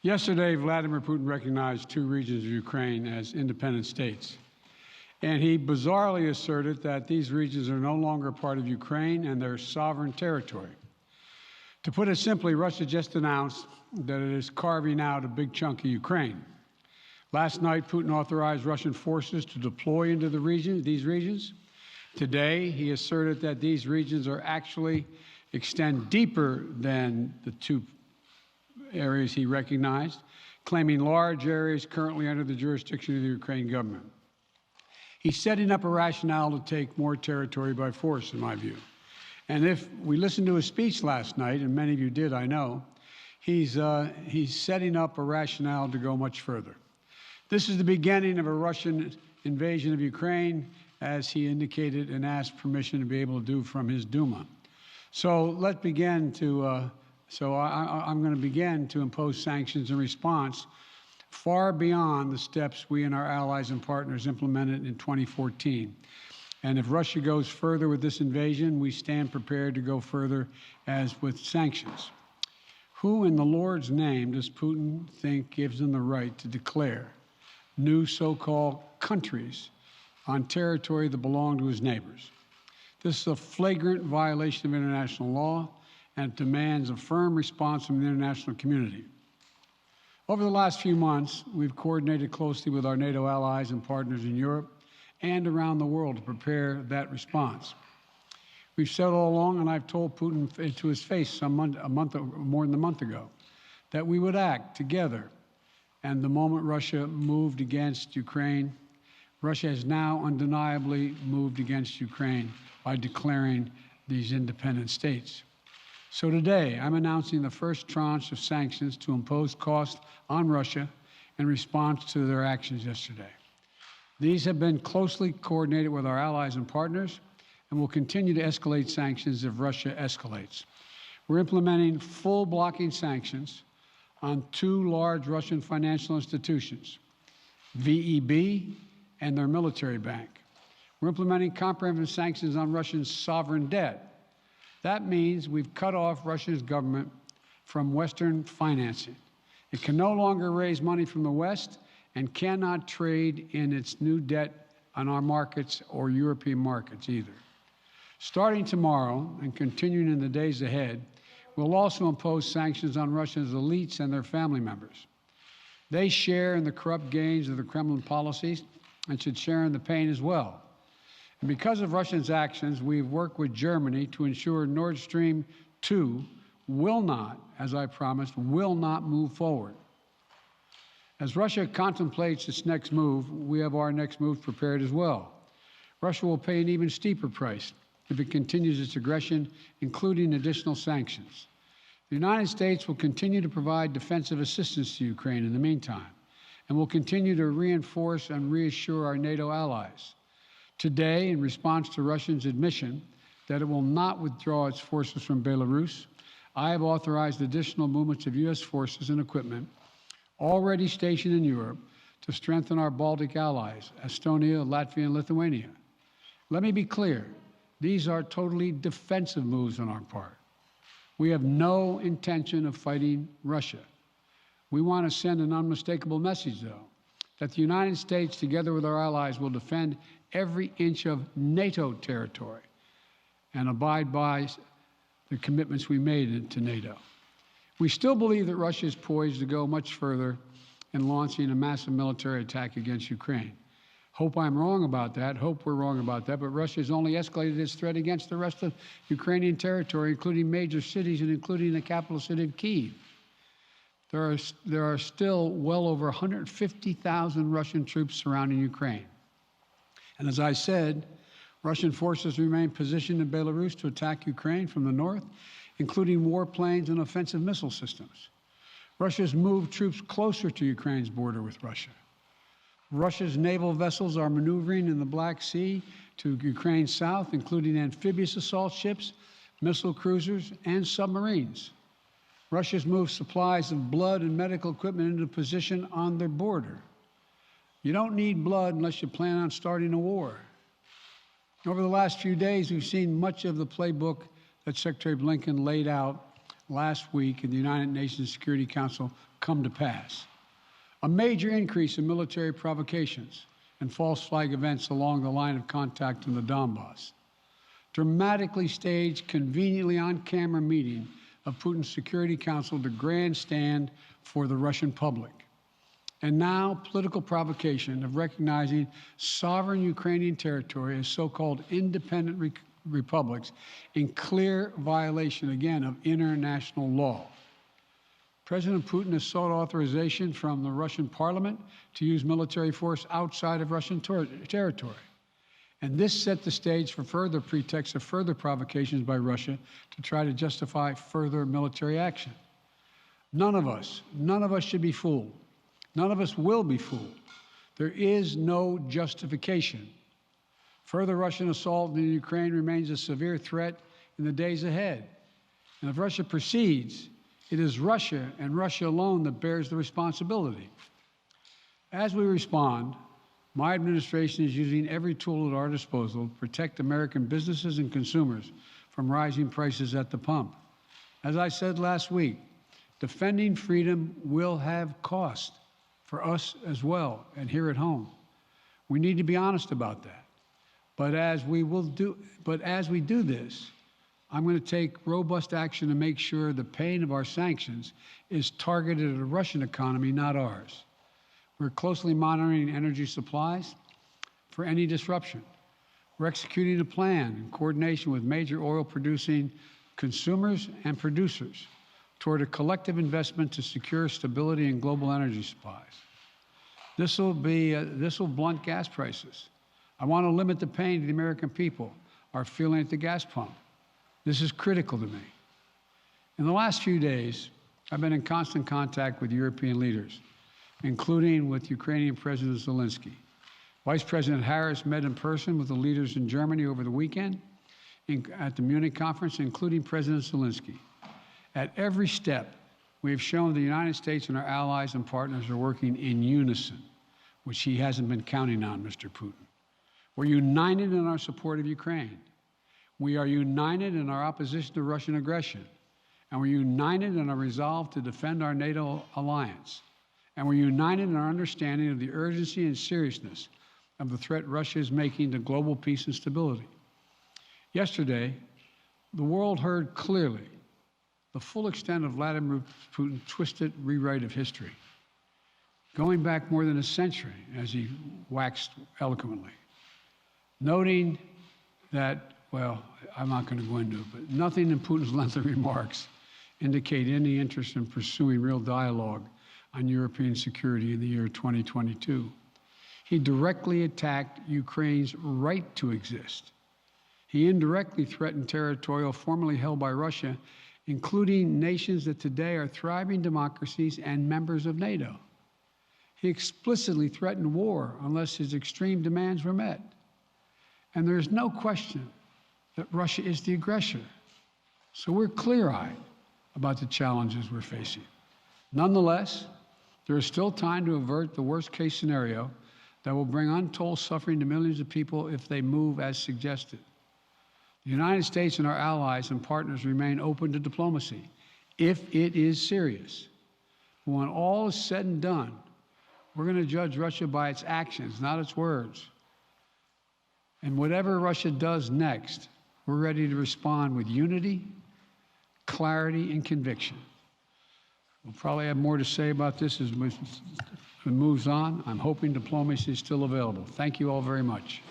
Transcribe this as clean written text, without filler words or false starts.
Yesterday, Vladimir Putin recognized two regions of Ukraine as independent states. And he bizarrely asserted that these regions are no longer part of Ukraine and their sovereign territory. To put it simply, Russia just announced that it is carving out a big chunk of Ukraine. Last night, Putin authorized Russian forces to deploy into these regions. Today, he asserted that these regions are actually extend deeper than the two areas he recognized, claiming large areas currently under the jurisdiction of the Ukraine government. He's setting up a rationale to take more territory by force, in my view. And if we listened to his speech last night, and many of you did, I know, he's setting up a rationale to go much further. This is the beginning of a Russian invasion of Ukraine, as he indicated and asked permission to be able to do from his Duma. So let's begin to, I'm going to begin to impose sanctions in response far beyond the steps we and our allies and partners implemented in 2014. And if Russia goes further with this invasion, we stand prepared to go further as with sanctions. Who in the Lord's name does Putin think gives him the right to declare new so-called countries on territory that belong to his neighbors? This is a flagrant violation of international law, and it demands a firm response from the international community. Over the last few months, we've coordinated closely with our NATO allies and partners in Europe and around the world to prepare that response. We've said all along, and I've told Putin to his face more than a month ago, that we would act together. And the moment Russia moved against Ukraine, Russia has now undeniably moved against Ukraine by declaring these independent states. So today, I'm announcing the first tranche of sanctions to impose costs on Russia in response to their actions yesterday. These have been closely coordinated with our allies and partners, and will continue to escalate sanctions if Russia escalates. We're implementing full blocking sanctions on two large Russian financial institutions, VEB and their military bank. We're implementing comprehensive sanctions on Russian sovereign debt. That means we've cut off Russia's government from Western financing. It can no longer raise money from the West and cannot trade in its new debt on our markets or European markets either. Starting tomorrow and continuing in the days ahead, we'll also impose sanctions on Russia's elites and their family members. They share in the corrupt gains of the Kremlin policies and should share in the pain as well. And because of Russia's actions, we've worked with Germany to ensure Nord Stream 2 will not, as I promised, will not move forward. As Russia contemplates its next move, we have our next move prepared as well. Russia will pay an even steeper price if it continues its aggression, including additional sanctions. The United States will continue to provide defensive assistance to Ukraine in the meantime, and will continue to reinforce and reassure our NATO allies. Today, in response to Russia's admission that it will not withdraw its forces from Belarus, I have authorized additional movements of U.S. forces and equipment already stationed in Europe to strengthen our Baltic allies, Estonia, Latvia, and Lithuania. Let me be clear, these are totally defensive moves on our part. We have no intention of fighting Russia. We want to send an unmistakable message, though, that the United States, together with our allies, will defend every inch of NATO territory and abide by the commitments we made to NATO. We still believe that Russia is poised to go much further in launching a massive military attack against Ukraine. Hope I'm wrong about that. Hope we're wrong about that. But Russia has only escalated its threat against the rest of Ukrainian territory, including major cities and including the capital city of Kyiv. There are still well over 150,000 Russian troops surrounding Ukraine. And as I said, Russian forces remain positioned in Belarus to attack Ukraine from the north, including warplanes and offensive missile systems. Russia's moved troops closer to Ukraine's border with Russia. Russia's naval vessels are maneuvering in the Black Sea to Ukraine's south, including amphibious assault ships, missile cruisers, and submarines. Russia's moved supplies of blood and medical equipment into position on their border. You don't need blood unless you plan on starting a war. Over the last few days, we've seen much of the playbook that Secretary Blinken laid out last week in the United Nations Security Council come to pass. A major increase in military provocations and false flag events along the line of contact in the Donbass. Dramatically staged, conveniently on-camera meeting of Putin's Security Council to grandstand for the Russian public. And now, political provocation of recognizing sovereign Ukrainian territory as so-called independent republics in clear violation, again, of international law. President Putin has sought authorization from the Russian parliament to use military force outside of Russian territory. And this set the stage for further pretexts of further provocations by Russia to try to justify further military action. None of us should be fooled. None of us will be fooled. There is no justification. Further Russian assault in Ukraine remains a severe threat in the days ahead. And if Russia proceeds, it is Russia and Russia alone that bears the responsibility. As we respond, my administration is using every tool at our disposal to protect American businesses and consumers from rising prices at the pump. As I said last week, defending freedom will have cost for us as well and here at home. We need to be honest about that. But as we do this, I'm going to take robust action to make sure the pain of our sanctions is targeted at the Russian economy, not ours. We're closely monitoring energy supplies for any disruption. We're executing a plan in coordination with major oil-producing consumers and producers toward a collective investment to secure stability in global energy supplies. This will blunt gas prices. I want to limit the pain the American people are feeling at the gas pump. This is critical to me. In the last few days, I've been in constant contact with European leaders, including with Ukrainian President Zelensky. Vice President Harris met in person with the leaders in Germany over the weekend at the Munich conference, including President Zelensky. At every step, we have shown the United States and our allies and partners are working in unison, which he hasn't been counting on, Mr. Putin. We're united in our support of Ukraine. We are united in our opposition to Russian aggression. And we're united in our resolve to defend our NATO alliance. And we're united in our understanding of the urgency and seriousness of the threat Russia is making to global peace and stability. Yesterday, the world heard clearly the full extent of Vladimir Putin's twisted rewrite of history, going back more than a century, as he waxed eloquently, noting that, well, I'm not going to go into it, but nothing in Putin's lengthy remarks indicate any interest in pursuing real dialogue on European security in the year 2022. He directly attacked Ukraine's right to exist. He indirectly threatened territory formerly held by Russia, including nations that today are thriving democracies and members of NATO. He explicitly threatened war unless his extreme demands were met. And there is no question that Russia is the aggressor. So we're clear-eyed about the challenges we're facing. Nonetheless, there is still time to avert the worst-case scenario that will bring untold suffering to millions of people if they move as suggested. The United States and our allies and partners remain open to diplomacy if it is serious. But when all is said and done, we're going to judge Russia by its actions, not its words. And whatever Russia does next, we're ready to respond with unity, clarity, and conviction. We'll probably have more to say about this as it moves on. I'm hoping diplomacy is still available. Thank you all very much.